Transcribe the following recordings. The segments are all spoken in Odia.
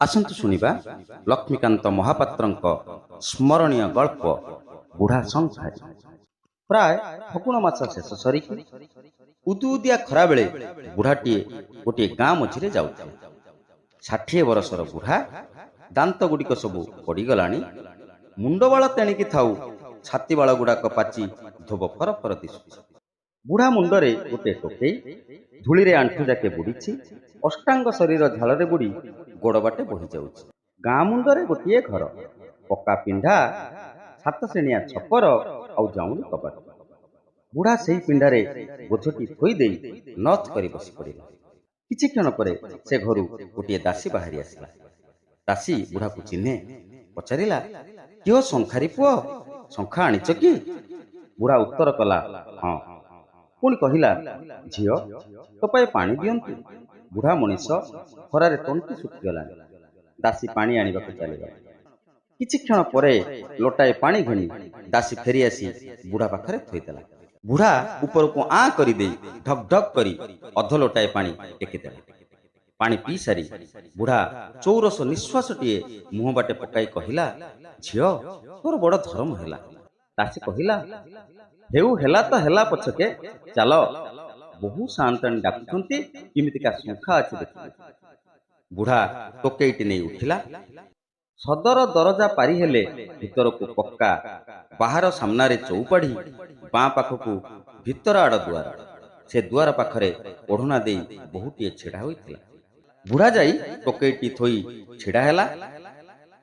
ଆସନ୍ତୁ ଶୁଣିବା ଲକ୍ଷ୍ମୀକାନ୍ତ ମହାପାତ୍ରଙ୍କ ସ୍ମରଣୀୟ ଗଳ୍ପ ବୁଢ଼ା ଶଙ୍ଖାରୀ। ପ୍ରାୟ ଫଗୁଣ ମାସ ଶେଷ ସରିକି ଉଦୁଉଦିଆ ଖରାବେଳେ ବୁଢ଼ାଟିଏ ଗୋଟିଏ ଗାଁ ମଝିରେ ଯାଉଥିଲା। 60 ବର୍ଷର ବୁଢ଼ା, ଦାନ୍ତ ଗୁଡ଼ିକ ସବୁ ପଡ଼ିଗଲାଣି, ମୁଣ୍ଡବାଳ ତେଣିକି ଥାଉ, ଛାତି ବାଳ ଗୁଡ଼ାକ ପାଚି ଧୋବ ଫରଫର ଦିଶୁଛି। ବୁଢ଼ା ମୁଣ୍ଡରେ ଗୋଟିଏ ଟୋକେଇ, ଧୂଳିରେ ଆଣ୍ଠୁ ଯାକେ ବୁଡ଼ିଛି, ଅଷ୍ଟାଙ୍ଗ ଶରୀର ଝାଳରେ ବୁଡ଼ି ଗୋଡ଼ ବାଟେ ବୋହି ଯାଉଛି। ଗାଁ ମୁଣ୍ଡରେ ଗୋଟିଏ ଘର, ପକ୍କା ପିଣ୍ଡା, 7 ଶ୍ରେଣୀଆ ଛପର ଆଉ ଜାଉଁଳି କବାଟ। ବୁଢ଼ା ସେହି ପିଣ୍ଡାରେ ବୋଝଟି ଥୋଇ ଦେଇ ନଥ କରି ବସି ପଡ଼ିଲା। କିଛି କ୍ଷଣ ପରେ ସେ ଘରୁ ଗୋଟିଏ ଦାସୀ ବାହାରି ଆସିଲା। ଦାସୀ ବୁଢ଼ାକୁ ଚିହ୍ନେ, ପଚାରିଲା, କିଓ ଶଙ୍ଖାରୀ ପୁଅ, ଶଙ୍ଖା ଆଣିଛ କି? ବୁଢ଼ା ଉତ୍ତର କଲା, ହଁ। ପୁଣି କହିଲା, ଝିଅ, ତୋ ପାଇଁ ପାଣି ଦିଅନ୍ତୁ। ବୁଢ଼ା ମଣିଷ, ଖରାରେ ତଣ୍ଟି ଶୁଖିଗଲାଣି। ଦାସୀ ପାଣି ଆଣିବାକୁ ଚାଲିଗଲା। କିଛି କ୍ଷଣ ପରେ ଲୋଟାଏ ପାଣି ଘେନି ଦାସୀ ଫେରିଆସି ବୁଢ଼ା ପାଖରେ ଥୋଇଦେଲା। ବୁଢ଼ା ଉପରକୁ ଆଁ କରିଦେଇ ଢକ୍ ଢକ୍ କରି ଅଧ ଲୋଟାଏ ପାଣି ଟେକିଦେଲା। ପାଣି ପିଇ ସାରି ବୁଢ଼ା ଚୌରସ ନିଶ୍ୱାସଟିଏ ମୁହଁ ବାଟେ ପକାଇ କହିଲା, ଝିଅ, ତୋର ବଡ଼ ଧର୍ମ ହେଲା। ଦାସୀ କହିଲା, ହେଉ, ହେଲା ତ ହେଲା ପଛକେ, ଚାଲ, ବହୁ ସାଆନ୍ତାଣୀ ଡାକୁଛନ୍ତି, କେମିତିକା ଶଙ୍ଖା ଅଛି ଦେଖିବେ। ବୁଢ଼ା ଟୋକେଇଟି ନେଇ ଉଠିଲା। ସଦର ଦରଜା ପାରି ହେଲେ ଭିତରକୁ ପକ୍କା, ବାହାର ସାମ୍ନାରେ ଚଉପାଢ଼ି, ବାଁ ପାଖକୁ ଭିତର ଆଡ଼ ଦୁଆର। ସେ ଦୁଆର ପାଖରେ ଓଢ଼ଣା ଦେଇ ବୋହୂଟିଏ ଛିଡ଼ା ହୋଇଥିଲା। ବୁଢ଼ା ଯାଇ ଟୋକେଇଟି ଥୋଇ ଛିଡ଼ା ହେଲା।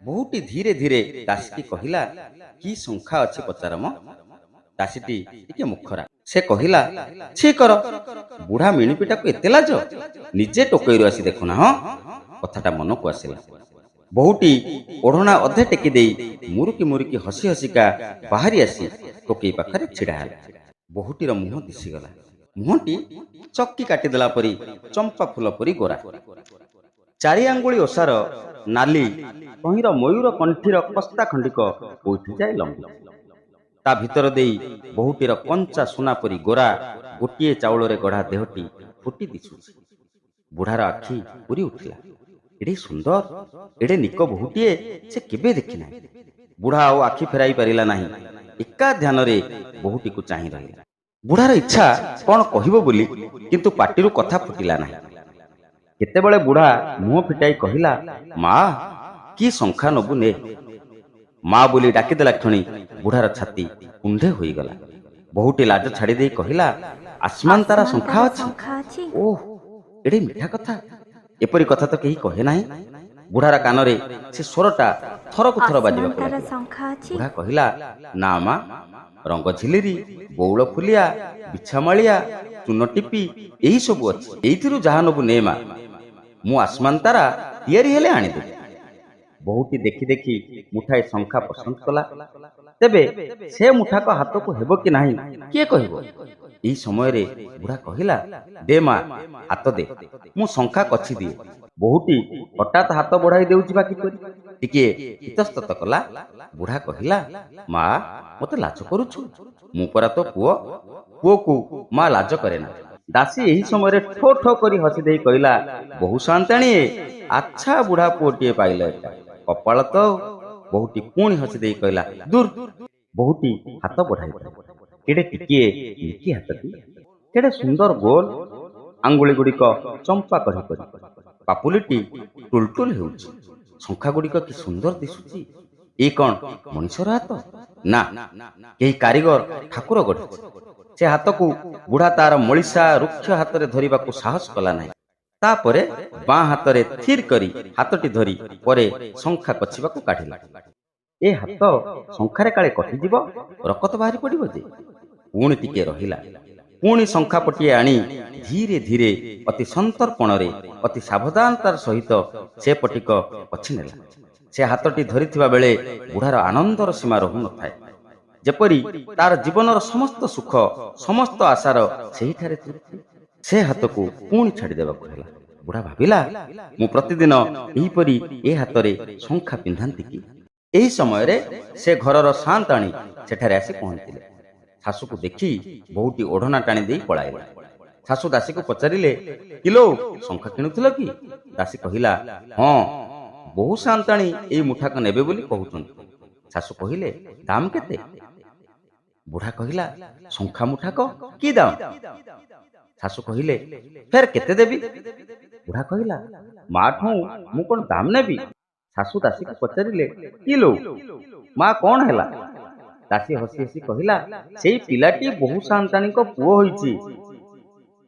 ବୋହୂଟି ଧୀରେ ଧୀରେ ଦାସୀକି କହିଲା, କି ଶଙ୍ଖା ଅଛି ପଚାରମ। ଦାସୀଟି ଟିକେ ମୁଖରା। ସେ କହିଲା, ଛି କର, ବୁଢ଼ା ମିଣିପିଟାକୁ ଏତେ ଲାଜ, ନିଜେ ଟୋକେଇରୁ ଆସି ଦେଖୁନା। ହଁ, କଥାଟା ମନକୁ ଆସିଲା। ବୋହୂଟି ଓଢ଼ଣା ଅଧେ ଟେକି ଦେଇ ମୁରୁକି ମୁରୁକି ହସି ହସିକା ବାହାରି ଆସି ଟୋକେଇ ପାଖରେ ଛିଡ଼ା ହେଲା। ବୋହୂଟିର ମୁହଁ ଦିଶିଗଲା। ମୁହଁଟି ଚକି କାଟିଦେଲା ପରି, ଚମ୍ପା ଫୁଲ ପରି ଗୋରା। 4 ଆଙ୍ଗୁଳି ଓସାର ନାଲି କହିଁର ମୟୂର କଣ୍ଠୀର କସ୍ତା ଖଣ୍ଡିକ କୋଇଠି ଯାଏ ଲମ୍ବିଛି। ତା ଭିତର ଦେଇ ବୋହୂଟିର କଞ୍ଚା ସୁନା ପରି ଗୋରା, ଗୋଟିଏ ଚାଉଳରେ ଗଢ଼ା ଦେହଟି ଫୁଟି ଦିଶୁଛି। ବୁଢ଼ାର ଆଖି ପୁରି ଉଠିଲା। ଏଡ଼େ ସୁନ୍ଦର, ଏଡ଼େ ନିକ ବୋହୂଟିଏ ସେ କେବେ ଦେଖିନାହିଁ। ବୁଢ଼ା ଆଉ ଆଖି ଫେରାଇ ପାରିଲା ନାହିଁ। ଏକା ଧ୍ୟାନରେ ବୋହୂଟିକୁ ଚାହିଁ ରହିଲା। ବୁଢ଼ାର ଇଚ୍ଛା କ'ଣ କହିବ ବୋଲି, କିନ୍ତୁ ପାଟିରୁ କଥା ଫୁଟିଲା ନାହିଁ। କେତେବେଳେ ବୁଢ଼ା ମୁହଁ ଫିଟାଇ କହିଲା, ମା, କି ଶଙ୍ଖା ନବୁ ନେ। ମା ବୋଲି ଡାକିଦେଲା କ୍ଷଣି ବୁଢ଼ାର ଛାତି କୁଣ୍ଢେ ହୋଇଗଲା। ବୋହୂଟି ଲାଜ ଛାଡ଼ି ଦେଇ କହିଲା, ଆସମାନ୍ ତାରା ଶଙ୍ଖା ଅଛି। ଓଃ, ଏଡ଼େ ମିଠା କଥା, ଏପରି କଥା ତ କେହି କହେ ନାହିଁ। ବୁଢ଼ାର କାନରେ ସେ ସ୍ୱରଟା ଥରକୁ ଥର ବାଜିବାକୁ ଲାଗିଲା। ବୁଢ଼ା କହିଲା, ନା ମା, ରଙ୍ଗ ଝିଲିରି, ବଉଳ ଫୁଲିଆ, ବିଛାମାଳିଆ, ଚୂନ ଟିପି, ଏହି ସବୁ ଅଛି। ଏଇଥିରୁ ଯାହା ନବୁ ନେ ମା, ମୁଁ ଆସମାନ୍ ତାରା ତିଆରି ହେଲେ ଆଣିଦେବି। ବୋହୂଟି ଦେଖି ଦେଖି ମୁଠାଏ ଶଙ୍ଖା ପସନ୍ଦ କଲା। ତେବେ ସେ ମୁଠାକ ହାତକୁ ହେବ କି ନାହିଁ କିଏ କହିବ। ଏହି ସମୟରେ ବୁଢ଼ା କହିଲା, ଦେ ମା, ହାତ ଦେ, ମୁଁ ଶଙ୍ଖା କଛି ଦିଏ। ବୋହୂଟି ହଠାତ୍ ହାତ ବଢ଼ାଇ ଦେଉଛି ବା କିପରି, ଟିକିଏ ଇତସ୍ତତ କଲା। ବୁଢ଼ା କହିଲା, ମା, ମୋତେ ଲାଜ କରୁଛୁ, ମୁଁ ପରା ତୋ ପୁଅ। ପୁଅକୁ ମା ଲାଜ କରେ ନା। ଦାସୀ ଏହି ସମୟରେ ଠୋ ଠୋ କରି ହସି ଦେଇ କହିଲା, ବହୁ ସାଆନ୍ତାଣୀଏ, ଆଚ୍ଛା ବୁଢ଼ା ପୁଅଟିଏ ପାଇଲ ଏକା, କପାଳ ତ। ବୋହୂଟି ପୁଣି ହସି ଦେଇ କହିଲା, ଦୂର। ବୋହୂଟି ହାତ ବଢ଼ାଇ ଦେଲା। କେଡ଼େ ଟିକିଏ ନିକି ହାତଟି, କେଡ଼େ ସୁନ୍ଦର ଗୋଲ, ଆଙ୍ଗୁଳି ଗୁଡ଼ିକ ଚମ୍ପା କଢ଼ି ପରି, ପାପୁଲିଟି ଟୁଲଟୁଲ ହେଉଛି। ଶଙ୍ଖା ଗୁଡ଼ିକ କି ସୁନ୍ଦର ଦିଶୁଛି। ଏ କ'ଣ ମଣିଷର ହାତ? ନା, କେହି କାରିଗର ଠାକୁର ଗଢ଼ିଛି। ସେ ହାତକୁ ବୁଢ଼ା ତାର ମଳିଷା ରୁକ୍ଷ ହାତରେ ଧରିବାକୁ ସାହସ କଲା ନାହିଁ। ତାପରେ ବାଁ ହାତରେ ଥିର କରି ହାତଟି ଧରି ପରେ ଶଙ୍ଖା କଛିବାକୁ କାଢ଼ିଲା। ଏ ହାତ ଶଙ୍ଖାରେ କାଳେ କଟିଯିବ, ରକତ ବାହାରି ପଡ଼ିବ ଯେ। ପୁଣି ଟିକେ ରହିଲା। ପୁଣି ଶଙ୍ଖା ପଟିଏ ଆଣି ଧୀରେ ଧୀରେ, ଅତି ସନ୍ତର୍ପଣରେ, ଅତି ସାବଧାନତାର ସହିତ ସେ ପଟିକ କଛି ନେଲା। ସେ ହାତଟି ଧରିଥିବା ବେଳେ ବୁଢ଼ାର ଆନନ୍ଦର ସୀମା ରହୁନଥାଏ। ଯେପରି ତାର ଜୀବନର ସମସ୍ତ ସୁଖ, ସମସ୍ତ ଆଶାର ସେହିଠାରେ ତୃପ୍ତି। ସେ ହାତକୁ ପୁଣି ଛାଡ଼ିଦେବାକୁ ହେଲା। ବୁଢ଼ା ଭାବିଲା, ମୁଁ ପ୍ରତିଦିନ ଏହିପରି ଏ ହାତରେ ଶଙ୍ଖା ପିନ୍ଧାନ୍ତି କି? ଏହି ସମୟରେ ସେ ଘରର ସାଆନ୍ତାଣୀ ସେଠାରେ ଆସି ପହଞ୍ଚିଲେ। ଶାଶୁକୁ ଦେଖି ବୋହୂଟି ଓଢ଼ଣା ଟାଣି ଦେଇ ପଳାଇଲା। ଶାଶୁ ଦାସୀକୁ ପଚାରିଲେ, କିଲୋ, ଶଙ୍ଖା କିଣୁଥିଲ କି? ଦାସୀ କହିଲା, ହଁ, ବହୁ ସାନ୍ତାଣୀ ଏଇ ମୁଠାକ ନେବେ ବୋଲି କହୁଛନ୍ତି। ଶାଶୁ କହିଲେ, ଦାମ କେତେ? ବୁଢା କହିଲା, ଶଙ୍ଖା ମୁଠାକ କି ଦାମ? ଶାଶୁ କହିଲେ, ଫେର କେତେ ଦେବି? ବୁଢା କହିଲା, ମା ଠୁ ମୁଁ କଣ ଦାମ ନେବି? ଶାଶୁ ଦାସୀକୁ ପଚାରିଲେ, କି ଲୋ ମା, କଣ ହେଲା? ଦାସୀ ହସି ହସି କହିଲା, ସେଇ ପିଲାଟି ବହୁ ସାନ୍ତାଣୀଙ୍କ ପୁଅ ହୋଇଛି।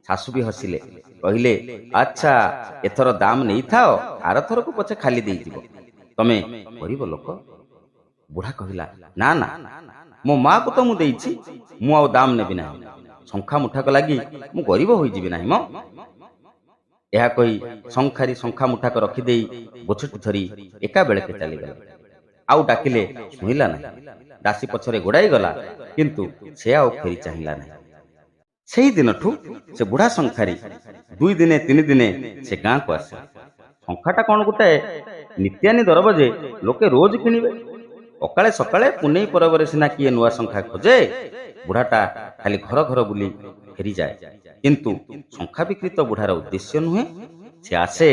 ଶାଶୁ ବି ହସିଲେ, କହିଲେ, ଆଚ୍ଛା, ଏଥର ଦାମ ନେଇଥାଅ, ଆରଥରକୁ ପଛେ ଖାଲି ଦେଇଯିବ, ତମେ ଗରିବ ଲୋକ। ବୁଢା କହିଲା, ନା ନା, ମୋ ମାକୁ ତ ମୁଁ ଦେଇଛି, ମୁଁ ଆଉ ଦାମ ନେବି ନାହିଁ। ଶଙ୍ଖା ମୁଠାକ ଲାଗି ମୁଁ ଗରିବ ହୋଇଯିବି ନାହିଁ ମ। ଏହା କହି ଶଙ୍ଖାରୀ ଶଙ୍ଖା ମୁଠାକ ରଖିଦେଇ ବୋଝଟି ଧରି ଏକା ବେଳକେ ଚାଲିଗଲା। ଆଉ ଡାକିଲେ ଶୁଣିଲା ନାହିଁ। ଦାସୀ ପଛରେ ଗୋଡାଇ ଗଲା, କିନ୍ତୁ ସେ ଆଉ ଫେରି ଚାହିଁଲା ନାହିଁ। ସେହି ଦିନଠୁ ସେ ବୁଢା ଶଙ୍ଖାରୀ 2 ଦିନେ 3 ଦିନେ ସେ ଗାଁକୁ ଆସେ। ଶଙ୍ଖାଟା କଣ ଗୋଟାଏ ନିତ୍ୟାନୀ ଦରବ ଯେ ଲୋକେ ରୋଜ କିଣିବେ। ଅକାଳେ ସକାଳେ ପୁନେଇ ପରବରେ ସିନା କିଏ ନୂଆ ଶଙ୍ଖା ଖୋଜେ। ବୁଢାଟା ଖାଲି ଘର ଘର ବୁଲି ଫେରିଯାଏ, କିନ୍ତୁ ଶଙ୍ଖା ବିକ୍ରି ତ ବୁଢାର ଉଦ୍ଦେଶ୍ୟ ନୁହେଁ। ସେ ଆସେ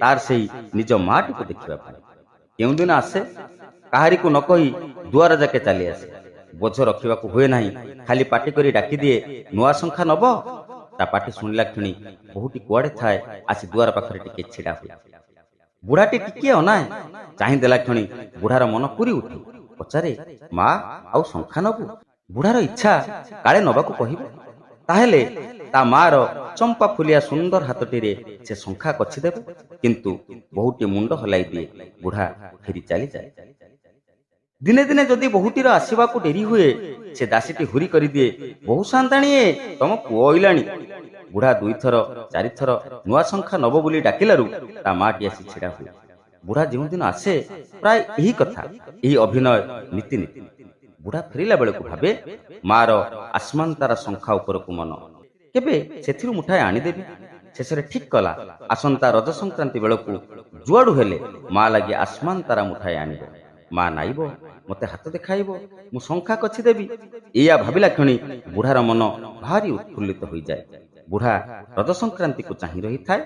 ତାର ସେଇ ନିଜ ମାଟିକୁ ଦେଖିବା ପାଇଁ। କେଉଁଦିନ ଆସେ, କାହାରିକୁ ନ କହି ଦୁଆର ଯାକେ ଚାଲି ଆସେ। ବୋଝ ରଖିବାକୁ ହୁଏ ନାହିଁ, ଖାଲି ପାଟି କରି ଡାକିଦିଏ, ନୂଆ ଶଙ୍ଖା ନବ? ତା ପାଟି ଶୁଣିଲା କ୍ଷଣି ବୋହୂଟି କୁଆଡେ ଥାଏ ଆସି ଦୁଆର ପାଖରେ ଟିକେ ଛିଡା ହୁଏ। ବୁଢାଟି ଟିକିଏ ଅନାଏ, ଚାହିଁ ଦେଲା କ୍ଷଣି ବୁଢାର ମନ ପୁରି ଉଠେ। ପଚାରେ, ମା, ଆଉ ଶଙ୍ଖା ନବୁ? ବୁଢାର ଇଚ୍ଛା କାଳେ ନବାକୁ କହିବ। ତାହେଲେ ତା ମାର ଚମ୍ପା ଫୁଲିଆ ସୁନ୍ଦର ହାତଟିରେ ସେ ଶଙ୍ଖା କଛିଦେବ। କିନ୍ତୁ ବୋହୂଟି ମୁଣ୍ଡ ହଲାଇ ଦିଏ, ବୁଢା ଫେରି ଚାଲିଯାଏ। ଦିନେ ଦିନେ ଯଦି ବୋହୂଟିର ଆସିବାକୁ ଡେରି ହୁଏ, ସେ ଦାସୀଟି ହୁରି କରିଦିଏ, ବହୁ ସାନ୍ତାଣୀଏ, ତମ ପୁଅ ଅଇଲାଣି। ବୁଢା 2 ଥର 4 ଥର ନୂଆ ଶଙ୍ଖା ନବ ବୋଲି ଡାକିଲାରୁ ତା ମାଟି ଆସି ଛିଡା ହୁଏ। ବୁଢା ଯେଉଁଦିନ ଆସେ, ପ୍ରାୟ ଏହି କଥା, ଏହି ଅଭିନୟ ନୀତିନୀତି। ବୁଢା ଫେରିଲା ବେଳକୁ ଭାବେ, ମାର ଆସମାନ ତାରା ଶଙ୍ଖା ଉପରକୁ ମନ, କେବେ ସେଥିରୁ ମୁଠାଏ ଆଣିଦେବି। ଶେଷରେ ଠିକ କଲା, ଆସନ୍ତା ରଜ ସଂକ୍ରାନ୍ତି ବେଳକୁ ଯୁଆଡୁ ହେଲେ ମା ଲାଗି ଆସମାନ ତାରା ମୁଠାଏ ଆଣିବ। ମା ନାଇବ, ମତେ ହାତ ଦେଖାଇବ, ମୁଁ ଶଙ୍ଖା କଛିଦେବି। ଏଇଆ ଭାବିଲା କ୍ଷଣି ବୁଢାର ମନ ଭାରି ଉତ୍ଫୁଲ୍ଲିତ ହୋଇଯାଏ। ବୁଢା ରଜ ସଂକ୍ରାନ୍ତିକୁ ଚାହିଁ ରହିଥାଏ।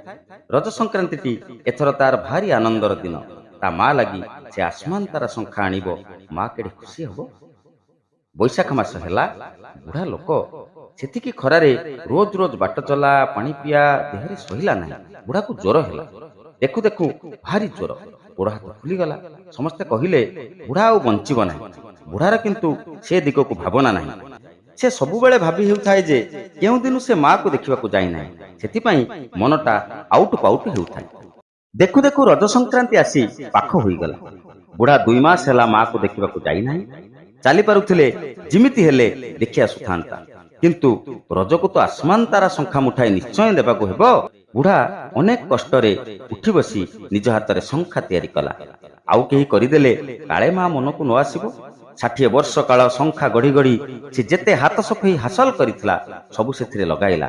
ରଜ ସଂକ୍ରାନ୍ତିଟି ଏଥର ତାର ଭାରି ଆନନ୍ଦର ଦିନ। ତା ମା ଲାଗି ସେ ଆସମାନ ତାରା ଶଙ୍ଖା ଆଣିବ। ମା କେଡେ ଖୁସି ହବ। ବୈଶାଖ ମାସ ହେଲା। ବୁଢା ଲୋକ, ସେତିକି ଖରାରେ ରୋଜ ରୋଜ ବାଟ ଚଲା, ପାଣି ପିଆ, ଦେହରେ ସହିଲା ନାହିଁ। ବୁଢାକୁ ଜ୍ୱର ହେଲା। ଦେଖୁ ଦେଖୁ ଭାରି ଜ୍ୱର, ଗୋଡ ହାତ ଫୁଲିଗଲା। ସମସ୍ତେ କହିଲେ, ବୁଢା ଆଉ ବଞ୍ଚିବ ନାହିଁ। ବୁଢାର କିନ୍ତୁ ସେ ଦିଗକୁ ଭାବନା ନାହିଁ। ସେ ସବୁବେଳେ ଭାବି ହେଉଥାଏ ଯେ କେଉଁଦିନୁ ସେ ମାକୁ ଦେଖିବାକୁ ଯାଇନାହିଁ। ସେଥିପାଇଁ ମନଟା ଆଉଟୁ ପାଉଟୁ ହେଉଥାଏ। ଦେଖୁ ଦେଖୁ ରଜ ସଂକ୍ରାନ୍ତି ଆସି ପାଖ ହୋଇଗଲା। ବୁଢା 2 ମାସ ହେଲା ମାକୁ ଦେଖିବାକୁ ଯାଇନାହିଁ। ଚାଲି ପାରୁଥିଲେ, ଯେମିତି ହେଲେ ଦେଖି ଆସୁଥାନ୍ତା। କିନ୍ତୁ ରଜକୁ ତ ଆସମାନ ତାରା ଶଙ୍ଖା ମୁଠାଏ ନିଶ୍ଚୟ ଦେବାକୁ ହେବ। ବୁଢା ଅନେକ କଷ୍ଟରେ ଉଠି ବସି ନିଜ ହାତରେ ଶଙ୍ଖା ତିଆରି କଲା। ଆଉ କେହି କରିଦେଲେ କାଳେ ମା ମନକୁ ନ ଆସିବ। 60 ବର୍ଷ କାଳ ଶଙ୍ଖା ଗଢି ଗଢି ସେ ଯେତେ ହାତ ସଫେଇ ହାସଲ କରିଥିଲା, ସବୁ ସେଥିରେ ଲଗାଇଲା।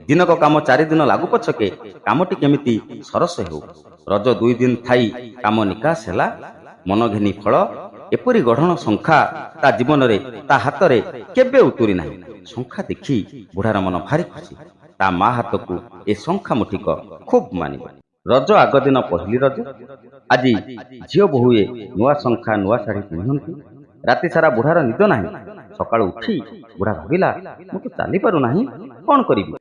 ଦିନକ କାମ 4 ଦିନ ଲାଗୁ ପଛକେ କାମଟି କେମିତି ସରସ ହେଉ। ରଜ 2 ଦିନ ଥାଇ କାମ ନିକାଶ ହେଲା। ମନ ଘେନି ଫଳ। ଏପରି ଗଢଣ ଶଙ୍ଖା ତା ଜୀବନରେ, ତା ହାତରେ କେବେ ଉତୁରି ନାହିଁ। ଶଙ୍ଖା ଦେଖି ବୁଢାର ମନ ଭାରି ଖୁସି। ତା ମା ହାତକୁ ଏ ଶଙ୍ଖା ମୁଠିକ ଖୁବ୍ ମାନିବ। ରଜ ଆଗ ଦିନ ପହିଲି ରଜ। ଆଜି ଝିଅ ବୋହୂଏ ନୂଆ ଶଙ୍ଖା, ନୂଆ ଶାଢୀ ପିନ୍ଧନ୍ତି। ରାତି ସାରା ବୁଢାର ନିଦ ନାହିଁ। ସକାଳୁ ଉଠି ବୁଢା ଭାବିଲା, ମୁଁ ତ ଚାଲି ପାରୁନାହିଁ, କଣ କରିବି?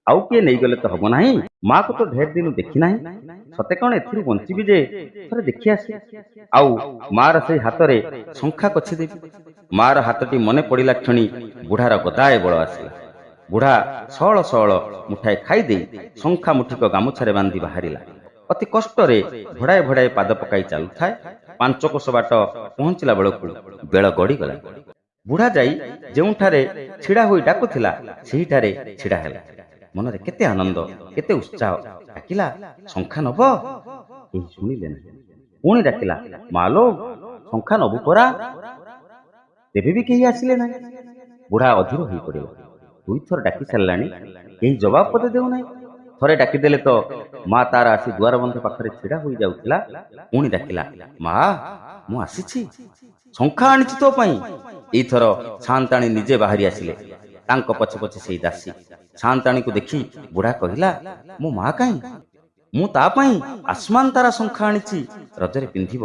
ଆଉ କିଏ ନେଇଗଲେ ତ ହବ ନାହିଁ। ମାକୁ ତ ଢେର ଦିନ ଦେଖି ନାହିଁ। ସତେ କଣ ଏଥିରୁ ବଞ୍ଚିବି ଯେ ଥରେ ଦେଖି ଆସେ। ଆଉ ମାର ସେଇ ହାତରେ ଶଙ୍ଖା କଛିଦେବି। ମାର ହାତଟି ମନେ ପଡିଲା କ୍ଷଣି ବୁଢାର ଗଦାଏ ବଳ ଆସିଲା। ବୁଢା ସଅଳ ସଅଳ ମୁଠାଏ ଖାଇଦେଇ ଶଙ୍ଖା ମୁଠିକ ଗାମୁଛାରେ ବାନ୍ଧି ବାହାରିଲା। ଅତି କଷ୍ଟରେ ଭଡ଼ାଏ ଭଡ଼ାଏ ପାଦ ପକାଇ ଚାଲୁଥାଏ। 5 କୋଶ ବାଟ ପହଞ୍ଚିଲା ବେଳକୁ ବେଳ ଗଡ଼ିଗଲା। ବୁଢା ଯାଇ ଯେଉଁଠାରେ ଛିଡା ହୋଇ ଡାକୁଥିଲା, ସେହିଠାରେ ଛିଡା ହେଲା। ମନରେ କେତେ ଆନନ୍ଦ, କେତେ ଉତ୍ସାହ। ଡାକିଲା, ଶଙ୍ଖା ନବ? କେହି ଶୁଣିଲେ ନାହିଁ। ପୁଣି ଡାକିଲା, ମାଲୋ, ଶଙ୍ଖା ନବୁ ପରା? ତେବେ ବି କେହି ଆସିଲେ ନାହିଁ। ବୁଢା ଅଧୀର ହୋଇ ପଡିଲା। 2 ଥର ଡାକି ସାରିଲାଣି, କେହି ଜବାବ ପଦେ ଦେଉନାହିଁ। ଥରେ ଡାକିଦେଲେ ତ ମା ତାର ଆସି ଦୁଆର ବନ୍ଧ ପାଖରେ ଛିଡା ହୋଇଯାଉଥିଲା। ପୁଣି ଡାକିଲା, ମା, ମୁଁ ଆସିଛି, ଶଙ୍ଖା ଆଣିଛି ତୋ ପାଇଁ। ଏଇଥର ସାନ୍ତାଣୀ ନିଜେ ବାହାରି ଆସିଲେ। ତାଙ୍କ ପଛେ ପଛେ ସେଇ ଦାସୀ। ସାନ୍ତାଣୀକୁ ଦେଖି ବୁଢା କହିଲା, ମୋ ମା କାହିଁ? ମୁଁ ତା ପାଇଁ ଆସମାନ ତାରା ଶଙ୍ଖା ଆଣିଛି, ରଜରେ ପିନ୍ଧିବ।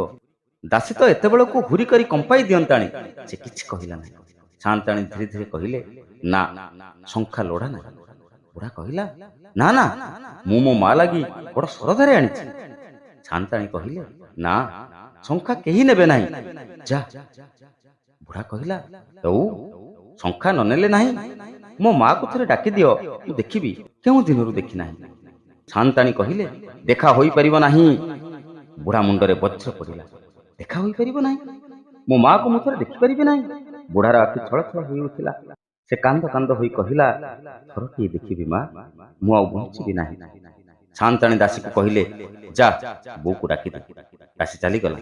ଦାସୀ ତ ଏତେବେଳକୁ ହୁରି କରି କମ୍ପାଇ ଦିଅନ୍ତାଣି, ସେ କିଛି କହିଲା ନାହିଁ। ସାଆନ୍ତାଣୀ ଧୀରେ ଧୀରେ କହିଲେ, ନା, ଶଙ୍ଖା ଲୋଡ଼ା ନାହିଁ। ବୁଢ଼ା କହିଲା, ନା ନା, ମୁଁ ମୋ ମା ଲାଗି ବଡ଼ ସରଧାରେ ଆଣିଛି। ସାଆନ୍ତାଣୀ କହିଲେ, ନା, ଶଙ୍ଖା କେହି ନେବେ ନାହିଁ, ଯା। ବୁଢ଼ା କହିଲା, ହଉ, ଶଙ୍ଖା ନ ନେଲେ ନାହିଁ, ମୋ ମାକୁ ଥରେ ଡାକି ଦିଅ, ମୁଁ ଦେଖିବି, କେଉଁ ଦିନରୁ ଦେଖି ନାହିଁ। ସାଆନ୍ତାଣୀ କହିଲେ, ଦେଖା ହୋଇପାରିବ ନାହିଁ। ବୁଢ଼ା ମୁଣ୍ଡରେ ବଜ୍ର ପଡ଼ିଲା। ଦେଖା ହୋଇପାରିବ ନାହିଁ? ମୋ ମାକୁ ମୁଁ ଥରେ ଦେଖିପାରିବି ନାହିଁ? ବୁଢ଼ାର ଆଖି ଛଳ ଛଳ ହୋଇ ଉଠିଲା। ସେ କାନ୍ଦ କାନ୍ଦ ହୋଇ କହିଲା, ଥରଟିଏ ଦେଖିବି ମା, ମୁଁ ଆଉ ବଞ୍ଚିବି ନାହିଁ। ସାଆନ୍ତାଣୀ ଦାସୀକୁ କହିଲେ, ଯା, ବୋଉକୁ ଡାକିଦେ। ଦାସୀ ଚାଲିଗଲା।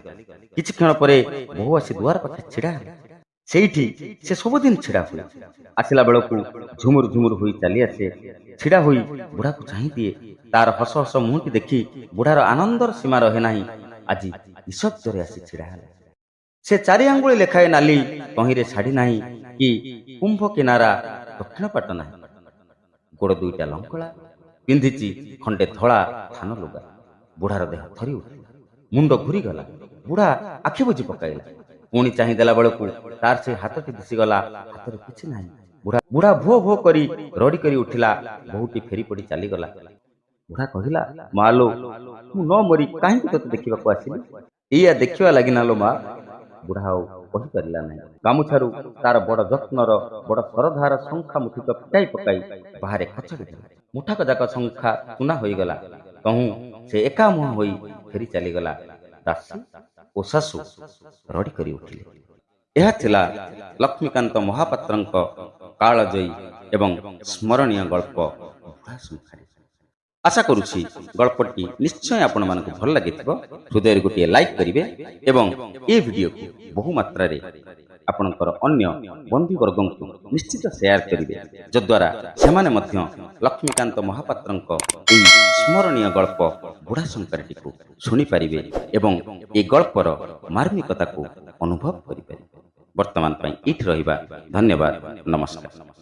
କିଛି କ୍ଷଣ ପରେ ବୋହୂ ଆସି ଦୁଆର ପାଖରେ ଛିଡ଼ା ହେଲା। ସେଇଠି ସେ ସବୁଦିନ ଛିଡ଼ା ହୁଏ। ଆସିଲା ବେଳକୁ ଝୁମୁର ଝୁମୁର ହୋଇ ଚାଲି ଆସେ। ଛିଡ଼ା ହୋଇ ବୁଢ଼ାକୁ ଚାହିଁ ଦିଏ। ତାର ହସ ହସ ମୁହଁଟି ଦେଖି ବୁଢ଼ାର ଆନନ୍ଦର ସୀମା ରହେ ନାହିଁ। ଆଜି ନିଶବ୍ଦରେ ଆସି ଛିଡ଼ା ହେଲା। ସେ 4 ଆଙ୍ଗୁଳି ଲେଖାଏ ନାଲି, ତହିଁରେ ଶାଢ଼ୀ ନାହିଁ କି କୁମ୍ଭ କିନାରା ଦକ୍ଷିଣ ପାଟ ନାହିଁ। ଗୋଡ଼ 2ଟା ଲଙ୍କଳା, ପିନ୍ଧିଛି ଖଣ୍ଡେ ଧଳା ଥାନ ଲୁଗା। ବୁଢ଼ାର ଦେହ ଥରି ଉଠିଲା, ମୁଣ୍ଡ ଘୂରିଗଲା। ବୁଢ଼ା ଆଖି ବୁଜି ପକାଇଲା। ପୁଣି ଚାହିଁ ଦେଲା ବେଳକୁ ତାର ସେ ହାତଟି ଦିଶିଗଲା, ହାତରେ କିଛି ନାହିଁ। ବୁଢ଼ା ଭୋ ଭୋ କରି ରଡ଼ି କରି ଉଠିଲା। ବୋହୂଟି ଫେରି ପଡ଼ି ଚାଲିଗଲା। ବୁଢ଼ା କହିଲା, ମାଲୋ, ମୁଁ ନ ମରି କାହିଁକି ତୋତେ ଦେଖିବାକୁ ଆସିଲି? ଏଇଆ ଦେଖିବା ଲାଗି ନା ଲୋ ମା। ବୁଢ଼ା ଆଉ କହିପାରିଲା ନାହିଁ। ଗାମୁଛାରୁ ତାର ବଡ଼ ଯତ୍ନର ବଡ଼ ସରଧାର ଶଙ୍ଖା ମୁଠିକ ଫିଟାଇ ପକାଇ ବାହାରେ ଖଚଡ଼ି ଦେଲା। ମୁଠାକ ଯାକ ଶଙ୍ଖା ଚୁନା ହୋଇଗଲା। ତହୁଁ ସେ ଏକା ମୁହାଁ ହୋଇ ଫେରି ଚାଲିଗଲା। ଦାସୀ ଓ ଶାଶୁ ରଡ଼ି କରି ଉଠିଲେ। ଏହା ଥିଲା ଲକ୍ଷ୍ମୀକାନ୍ତ ମହାପାତ୍ରଙ୍କ କାଳଜୟୀ ଏବଂ ସ୍ମରଣୀୟ ଗଳ୍ପ ବୁଢ଼ା ଶଙ୍ଖାରେ। ଆଶା କରୁଛି ଗଳ୍ପଟି ନିଶ୍ଚୟ ଆପଣମାନଙ୍କୁ ଭଲ ଲାଗିଥିବ। ହୃଦୟରେ ଗୋଟିଏ ଲାଇକ୍ କରିବେ ଏବଂ ଏ ଭିଡ଼ିଓକୁ ବହୁ ମାତ୍ରାରେ ଆପଣଙ୍କର ଅନ୍ୟ ବନ୍ଧୁବର୍ଗଙ୍କୁ ନିଶ୍ଚିତ ସେୟାର କରିବେ, ଯଦ୍ୱାରା ସେମାନେ ମଧ୍ୟ ଲକ୍ଷ୍ମୀକାନ୍ତ ମହାପାତ୍ରଙ୍କ ଏହି ସ୍ମରଣୀୟ ଗଳ୍ପ ବୁଢ଼ା ଶଙ୍ଖାରଟିକୁ ଶୁଣିପାରିବେ ଏବଂ ଏ ଗଳ୍ପର ମାର୍ମିକତାକୁ ଅନୁଭବ କରିପାରିବେ। ବର୍ତ୍ତମାନ ପାଇଁ ଏଇଠି ରହିବା। ଧନ୍ୟବାଦ, ନମସ୍କାର।